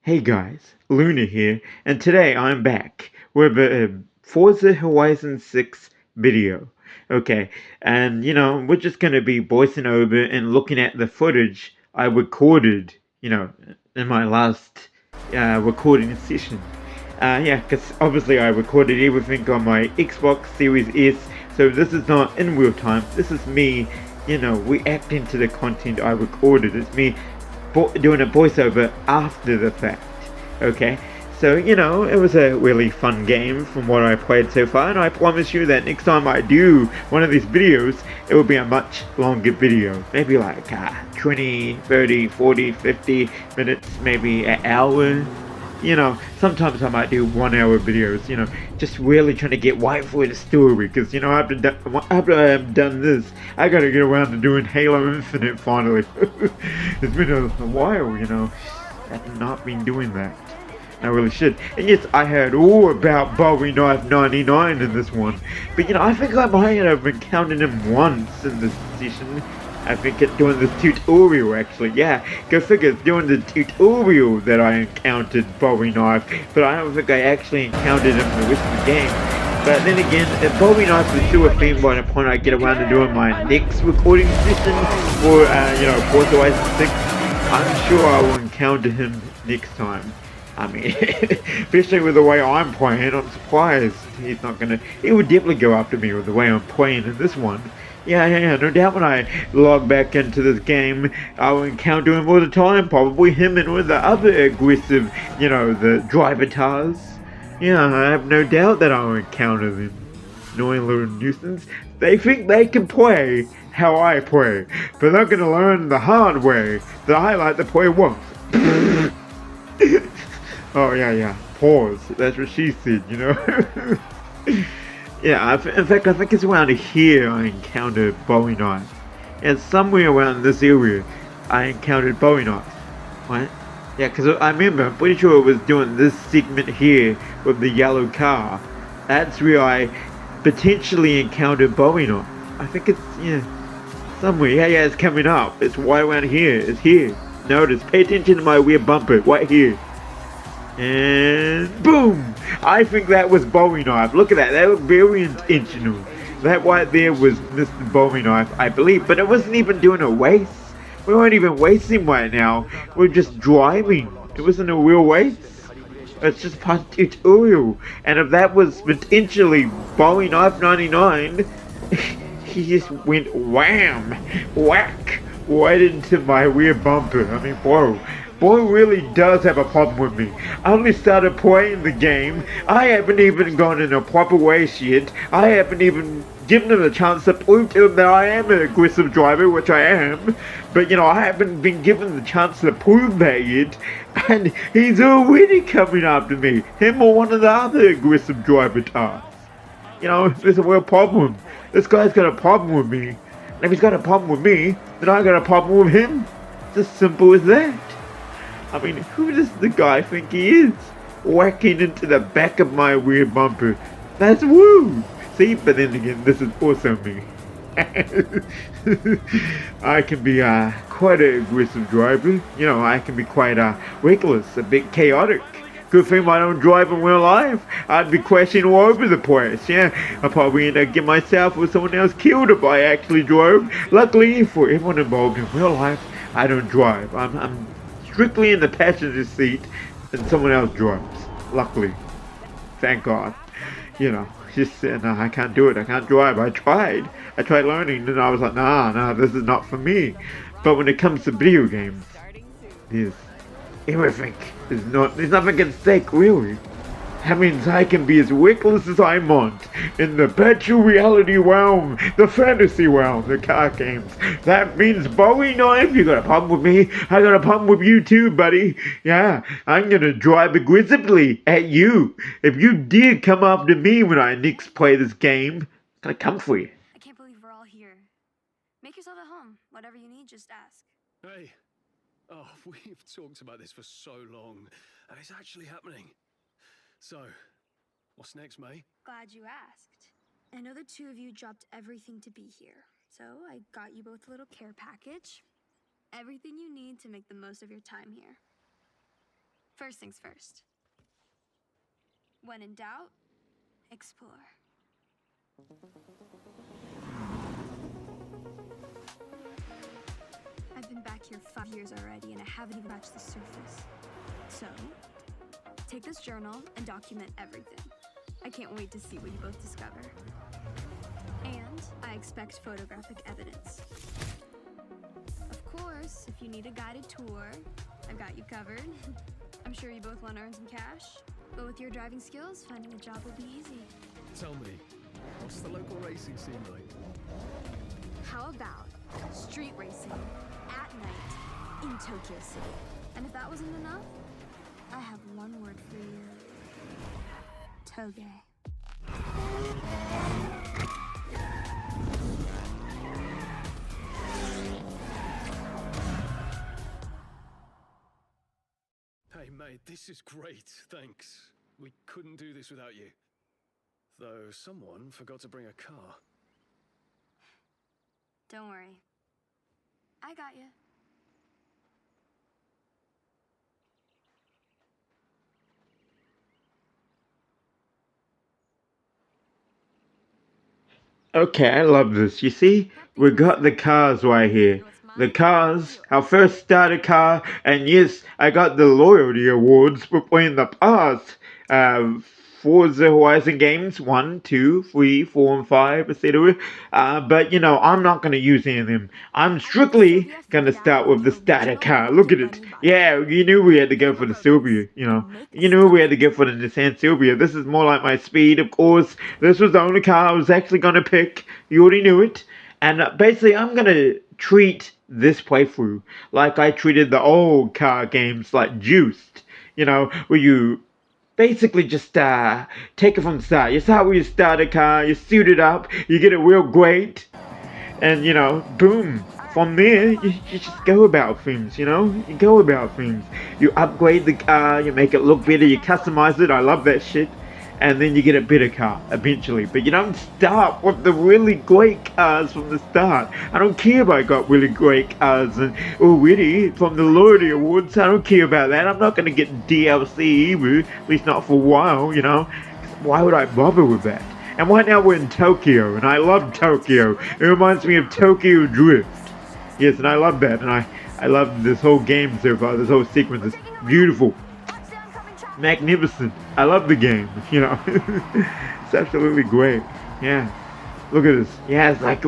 Hey guys, Luna here, and today I'm back with a Forza Horizon 6 video. Okay, and we're just gonna be voicing over and looking at the footage I recorded, in my last recording session. Yeah, because obviously I recorded everything on my Xbox Series S, so this is not in real time. This is me, reacting to the content I recorded. It's me doing a voiceover after the fact. Okay, so it was a really fun game from what I played so far, and I promise you that next time I do one of these videos, it will be a much longer video. Maybe like 20, 30, 40, 50 minutes, maybe an hour. Sometimes I might do 1 hour videos, just really trying to get right for the story, because, after I've done this, I gotta get around to doing Halo Infinite finally. It's been a while, I've not been doing that. I really should. And yes, I heard all about Bowie Knife 99 in this one, but I think I might have encountered him once in this session. I think it's doing this tutorial actually, yeah. Go figure, it's doing the tutorial that I encountered Bowie Knife, but I don't think I actually encountered him in the rest of the game. But then again, if Bowie Knife is still a theme by the point I get around to doing my next recording session for, Forza Horizon 6, I'm sure I will encounter him next time. I mean, especially with the way I'm playing, I'm surprised he's not gonna. He would definitely go after me with the way I'm playing in this one. Yeah, no doubt when I log back into this game, I'll encounter him all the time. Probably him and all the other aggressive, the drivatars. Yeah, I have no doubt that I'll encounter them. Annoying little nuisance. They think they can play how I play, but they're gonna learn the hard way that I like to play once. Oh yeah. Pause. That's what she said. Yeah. In fact, I think it's around here I encountered Bowie Knife. And somewhere around this area, I encountered Bowie Knife. What? Yeah, because I remember. I'm pretty sure it was doing this segment here with the yellow car. That's where I potentially encountered Bowie Knife. I think it's somewhere. Yeah. It's coming up. It's right around here. It's here. Notice. Pay attention to my weird bumper. Right here. And boom! I think that was Bowie Knife. Look at that. That was very intentional. That right there was Mr. Bowie Knife, I believe. But it wasn't even doing a race. We weren't even racing right now. We're just driving. It wasn't a real race. It's just part of the tutorial. And if that was potentially Bowie Knife 99, he just went wham! Whack! Right into my rear bumper. I mean, whoa. Boy really does have a problem with me. I only started playing the game. I haven't even gone in a proper race yet. I haven't even given him a chance to prove to him that I am an aggressive driver, which I am. But I haven't been given the chance to prove that yet. And he's already coming after me. Him or one of the other aggressive driver tasks. There's a real problem. This guy's got a problem with me. And if he's got a problem with me, then I got a problem with him. It's as simple as that. I mean, who does the guy think he is? Whacking into the back of my rear bumper. That's woo! See, but then again, this is also me. I can be quite an aggressive driver. I can be quite reckless, a bit chaotic. Good thing I don't drive in real life. I'd be crashing all over the place, yeah. I'd probably end up getting myself or someone else killed if I actually drove. Luckily for everyone involved in real life, I don't drive. I'm strictly in the passenger seat and someone else drives. Luckily. Thank God. Just no, I can't do it. I can't drive. I tried learning and I was like, nah, this is not for me. But when it comes to video games, there's everything. There's nothing at stake, really. That means I can be as reckless as I want in the virtual reality realm, the fantasy realm, the car games. That means Bowie Knife, you got a problem with me? I got a problem with you too, buddy. Yeah, I'm gonna drive aggressively at you. If you dare come after me when I next play this game, I'm gonna come for you. I can't believe we're all here. Make yourself at home. Whatever you need, just ask. Hey. Oh, we've talked about this for so long, and it's actually happening. So, what's next, May? Glad you asked. I know the two of you dropped everything to be here, so I got you both a little care package. Everything you need to make the most of your time here. First things first. When in doubt, explore. I've been back here 5 years already, and I haven't even touched the surface. So, take this journal and document everything. I can't wait to see what you both discover. And I expect photographic evidence. Of course, if you need a guided tour, I've got you covered. I'm sure you both want to earn some cash, but with your driving skills, finding a job will be easy. Tell me, what's the local racing scene like? How about street racing at night in Tokyo City? And if that wasn't enough, I have one word for you. Toge. Hey mate, this is great, thanks. We couldn't do this without you. Though someone forgot to bring a car. Don't worry. I got you. Okay, I love this. You see, we got the cars right here. The cars, our first starter car, and yes, I got the loyalty awards for playing the past. Forza Horizon games 1, 2, 3, 4, and 5, etc. But you know, I'm not gonna use any of them. I'm strictly gonna start with the starter car. Look at it. Yeah, you knew we had to go for the Sylvia. You knew we had to go for the Nissan Sylvia. This is more like my speed, of course. This was the only car I was actually gonna pick. You already knew it. And basically, I'm gonna treat this playthrough like I treated the old car games like Juiced. Where you basically just take it from the start. You start with your starter car, you suit it up, you get it real great, and boom. From there, you just go about things, You go about things. You upgrade the car, you make it look better, you customize it. I love that shit. And then you get a better car eventually. But you don't start with the really great cars from the start. I don't care if I got really great cars and already from the Loyalty Awards. I don't care about that. I'm not going to get DLC either, at least not for a while, Why would I bother with that? And right now we're in Tokyo, and I love Tokyo. It reminds me of Tokyo Drift. Yes, and I love that, and I love this whole game so far. This whole sequence is beautiful. Magnificent. I love the game, It's absolutely great. Yeah. Look at this. Yeah, it's like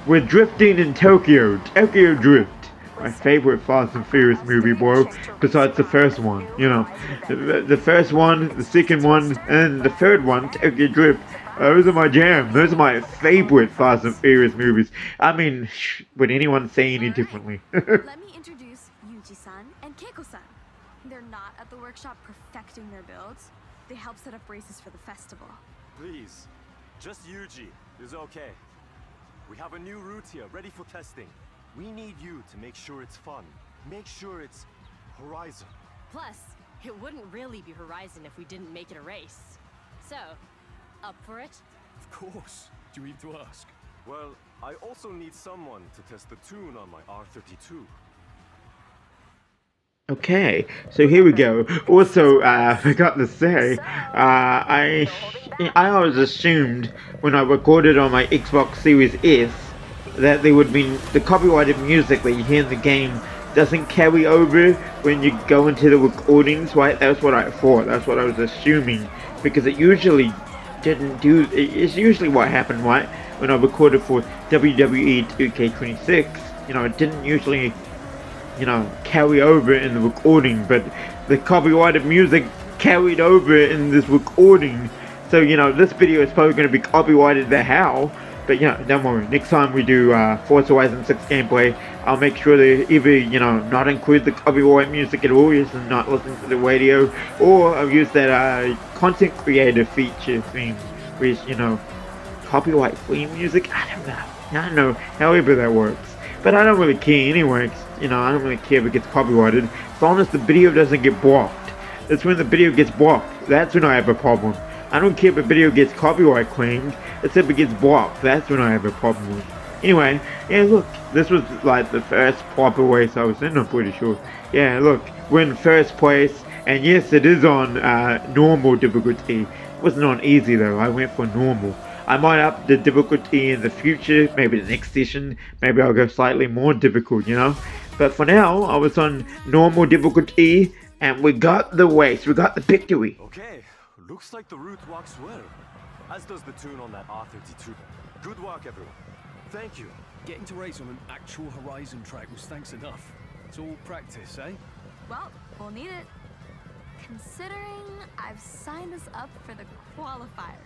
we're drifting in Tokyo. Tokyo Drift. My favorite Fast and Furious movie, bro. Besides the first one, The first one, the second one, and the third one, Tokyo Drift. Those are my jam. Those are my favorite Fast and Furious movies. I mean, would anyone say any differently? Let me introduce Yuji-san and Keiko-san. They're not at the workshop perfecting their builds. They help set up races for the festival. Please, just Yuji is okay. We have a new route here, ready for testing. We need you to make sure it's fun. Make sure it's Horizon. Plus, it wouldn't really be Horizon if we didn't make it a race. So, up for it? Of course. Do you need to ask? Well, I also need someone to test the tune on my R32. Okay, so here we go. Also, I forgot to say, I always assumed when I recorded on my Xbox Series S that there would be the copyrighted music that you hear in the game doesn't carry over when you go into the recordings, right? That's what I thought. That's what I was assuming, because it usually didn't do. It's usually what happened, right? When I recorded for WWE 2K26, it didn't usually carry over in the recording, but the copyrighted music carried over in this recording. So, this video is probably going to be copyrighted the hell, but don't worry. Next time we do Forza Horizon 6 gameplay, I'll make sure to either, not include the copyright music at all, just not listen to the radio, or I'll use that content creator feature thing, which, copyright free music. I don't know, however that works. But I don't really care anyway, I don't really care if it gets copyrighted. As long as the video doesn't get blocked. That's when the video gets blocked. That's when I have a problem. I don't care if a video gets copyright claimed, except it gets blocked. That's when I have a problem with. Anyway, yeah, look, this was like the first proper race I was in, I'm pretty sure. Yeah, look, we're in first place, And yes, it is on normal difficulty. It wasn't on easy though. I went for normal. I might up the difficulty in the future, maybe the next session. Maybe I'll go slightly more difficult, you know. But for now, I was on normal difficulty, and we got the race. We got the victory. Okay, looks like the route walks well. As does the tune on that R32. Good work, everyone. Thank you. Getting to race on an actual Horizon track was thanks enough. It's all practice, eh? Well, we'll need it. Considering I've signed us up for the qualifiers.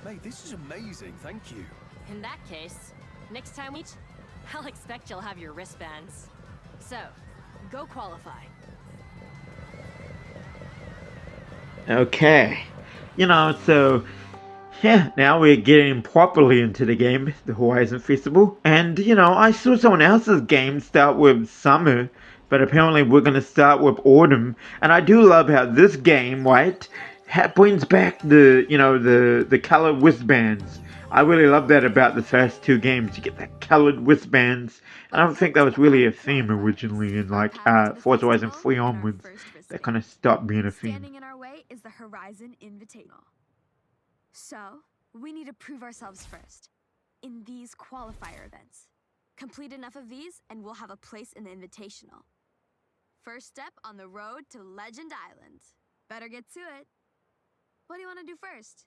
Mate, this is amazing, thank you. In that case, next time we meet, I'll expect you'll have your wristbands. So, go qualify. Okay. You know, so yeah, now we're getting properly into the game, the Horizon Festival. And, you know, I saw someone else's game start with summer, but apparently we're going to start with autumn. And I do love how this game, right, brings back the, you know, the colored wristbands. I really love that about the first two games. You get that colored wristbands. And I don't think that was really a theme originally in, like, Forza Horizon 3 onwards. That kind of stopped being a theme. Standing in our way is the Horizon Invitational. So, we need to prove ourselves first in these qualifier events. Complete enough of these, and we'll have a place in the Invitational. First step on the road to Legend Island. Better get to it. What do you want to do first?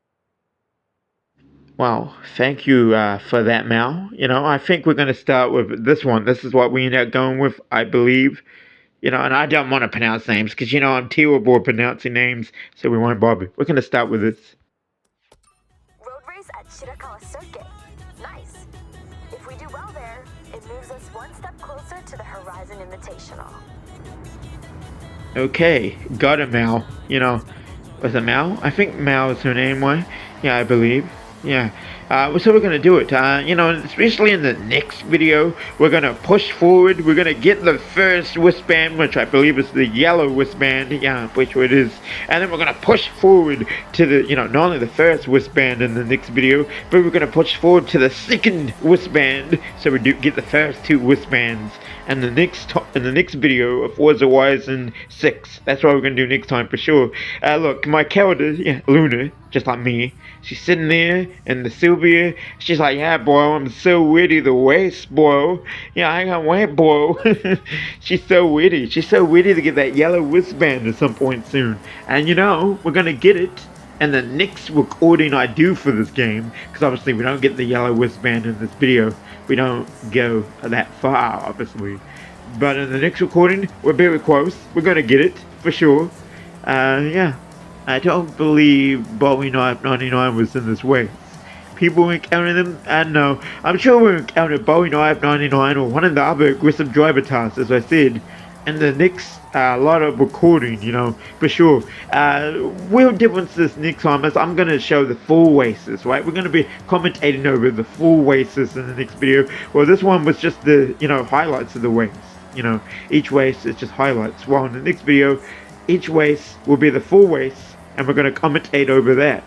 Well, thank you for that, Mal. You know, I think we're going to start with this one. This is what we end up going with, I believe. You know, and I don't want to pronounce names because, you know, I'm terrible at pronouncing names, so we won't bother. We're going to start with this. Road race at Shirakawa Circuit. Nice. If we do well there, it moves us one step closer to the Horizon Invitational. Okay, got it, Mal. You know, was it Mal? I think Mal is her name, right? Yeah, I believe. Yeah. So we're going to do it. You know, especially in the next video, we're going to push forward. We're going to get the first wristband, which I believe is the yellow wristband. Yeah, I'm pretty sure it is. And then we're going to push forward to the, you know, not only the first wristband in the next video, but we're going to push forward to the second wristband. So we do get the first two wristbands. And in the next video of Forza Horizon 6. That's what we're going to do next time for sure. Look, my character, yeah, Luna, just like me, she's sitting there in the Sylvia. She's like, yeah, bro, I'm so ready to race, bro. Yeah, I can't wait, bro. She's so ready. She's so ready to get that yellow wristband at some point soon. And you know, we're going to get it. And the next recording I do for this game, because obviously we don't get the yellow wristband in this video, we don't go that far, obviously. But in the next recording, we're very close. We're going to get it, for sure. Yeah. I don't believe Bowie Knife 99 was in this race. People encountering them, I don't know. I'm sure we encountered Bowie Knife 99 or one of the other aggressive driver tasks, as I said, in the next lot of recording, you know, for sure. Real difference this next time is I'm going to show the full races, right? We're going to be commentating over the full races in the next video. Well, this one was just the, you know, highlights of the race. You know, each race is just highlights. While in the next video, each race will be the full race, and we're going to commentate over that.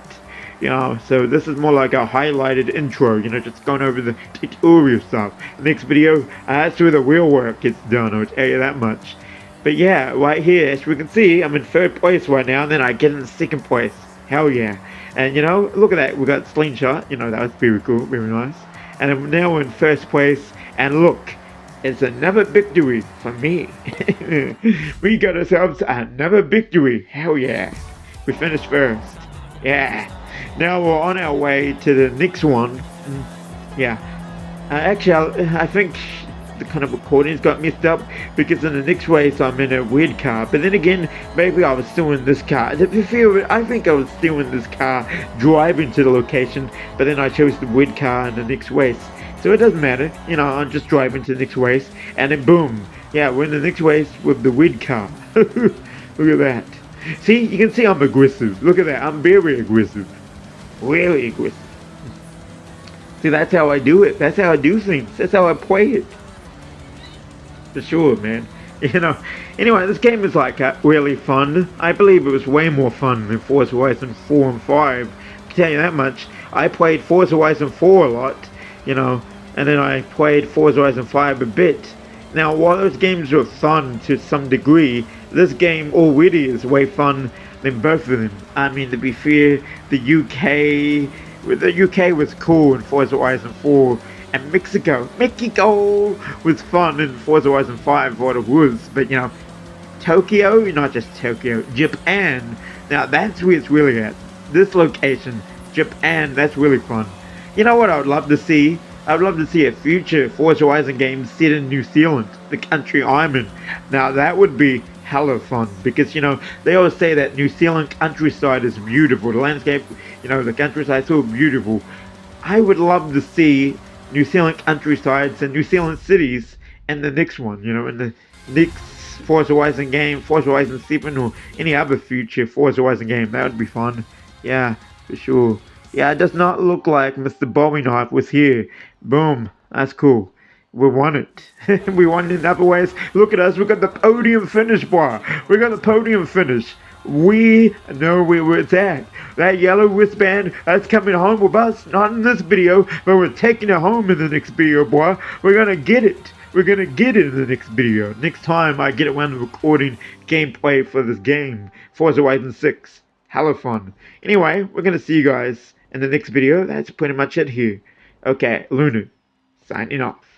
You know, so this is more like a highlighted intro, you know, just going over the tutorial stuff. The next video, that's where the real work gets done, I'll tell you that much. But yeah, right here, as we can see, I'm in third place right now, and then I get in second place. Hell yeah. And you know, look at that, we got slingshot, you know, that was very cool, very nice. And then now we're in first place, and look, it's another victory for me. We got ourselves another victory, hell yeah. We finished first, yeah. Now we're on our way to the next one. Yeah. Actually, I think the kind of recordings got messed up because in the next race I'm in a weird car. But then again, maybe I was still in this car. I think I was still in this car driving to the location, but then I chose the weird car in the next race. So it doesn't matter. You know, I'm just driving to the next race, and then boom. Yeah, we're in the next race with the weird car. Look at that. See, you can see I'm aggressive. Look at that. I'm very aggressive. Really aggressive. See, that's how I do it. That's how I do things. That's how I play it. For sure, man. You know. Anyway, this game is like really fun. I believe it was way more fun than Forza Horizon 4 and 5. I can tell you that much. I played Forza Horizon 4 a lot, you know, and then I played Forza Horizon 5 a bit. Now, while those games were fun to some degree, this game already is way fun than both of them. I mean, to be fair, the UK was cool in Forza Horizon 4, and Mexico was fun in Forza Horizon 5, what it was. But you know, Tokyo, not just Tokyo, Japan. Now that's where it's really at. This location, Japan, that's really fun. You know what I would love to see? I would love to see a future Forza Horizon game set in New Zealand, the country I'm in. Now that would be hella fun because you know they always say that New Zealand countryside is beautiful. The landscape, you know, the countryside is so beautiful. I would love to see New Zealand countrysides and New Zealand cities in the next one. You know, in the next Forza Horizon game, Forza Horizon 7, or any other future Forza Horizon game. That would be fun. Yeah, for sure. Yeah, it does not look like Mr. Bowie Knife was here. Boom. That's cool. We won it. We won it in other ways. Look at us. We got the podium finish, boy. We got the podium finish. We know where it's at. That yellow wristband, that's coming home with us. Not in this video, but we're taking it home in the next video, boy. We're gonna get it. We're gonna get it in the next video. Next time I get around to recording gameplay for this game, Forza Horizon 6. Hella fun. Anyway, we're gonna see you guys in the next video. That's pretty much it here. Okay, Luna, signing off.